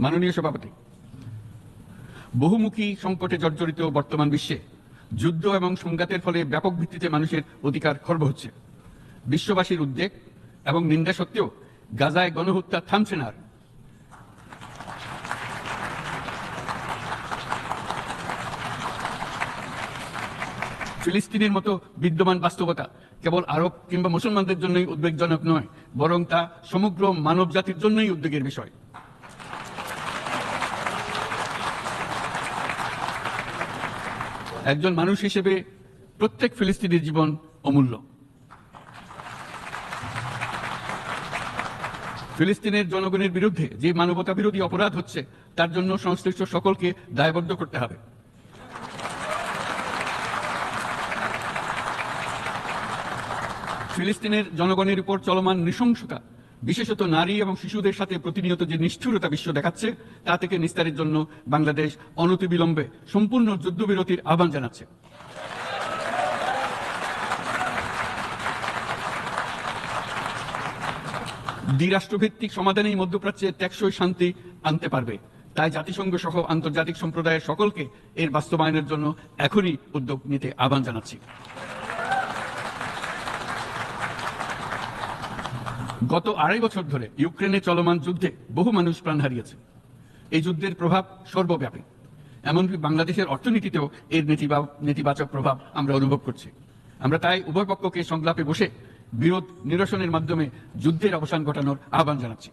মাননীয় সভাপতি, বহুমুখী সংকটে জর্জরিত বর্তমান বিশ্বে যুদ্ধ এবং সংঘাতের ফলে ব্যাপক ভিত্তিতে মানুষের অধিকার খর্ব হচ্ছে। বিশ্ববাসীর উদ্বেগ এবং নিন্দা সত্ত্বেও গাজায় গণহত্যা থামছে না। ফিলিস্তিনের মতো বিদ্যমান বাস্তবতা কেবল আরব কিংবা মুসলমানদের জন্যই উদ্বেগজনক নয়, বরং তা সমগ্র মানব জাতির জন্যই উদ্বেগের বিষয়। একজন মানুষ হিসেবে প্রত্যেক ফিলিস্তিনির জীবন অমূল্য। ফিলিস্তিনের জনগণের বিরুদ্ধে যে মানবতা বিরোধী অপরাধ হচ্ছে তার জন্য সংশ্লিষ্ট সকলকে দায়বদ্ধ করতে হবে। ফিলিস্তিনের জনগণের উপর চলমান নৃশংসতা, বিশেষত নারী এবং শিশুদের সাথে প্রতিনিয়ত যে নিষ্ঠুরতা বিশ্ব দেখাচ্ছে, তা থেকে নিস্তারের জন্য বাংলাদেশ অনতিবিলম্বে সম্পূর্ণ যুদ্ধবিরতির আহ্বান জানাচ্ছে। দ্বিরাষ্ট্রভিত্তিক সমাধানেই মধ্যপ্রাচ্যে টেকসই শান্তি আনতে পারবে। তাই জাতিসংঘ সহ আন্তর্জাতিক সম্প্রদায়ের সকলকে এর বাস্তবায়নের জন্য এখনই উদ্যোগ নিতে আহ্বান জানাচ্ছি। গত ২.৫ বছর ধরে ইউক্রেনে চলমান যুদ্ধে বহু মানুষ প্রাণ হারিয়েছে। এই যুদ্ধের প্রভাব সর্বব্যাপী, এমনকি বাংলাদেশের অর্থনীতিতেও এর নেতিবাচক প্রভাব আমরা অনুভব করছি। আমরা তাই উভয় পক্ষকে সংলাপে বসে বিরোধ নিরসনের মাধ্যমে যুদ্ধের অবসান ঘটানোর আহ্বান জানাচ্ছি।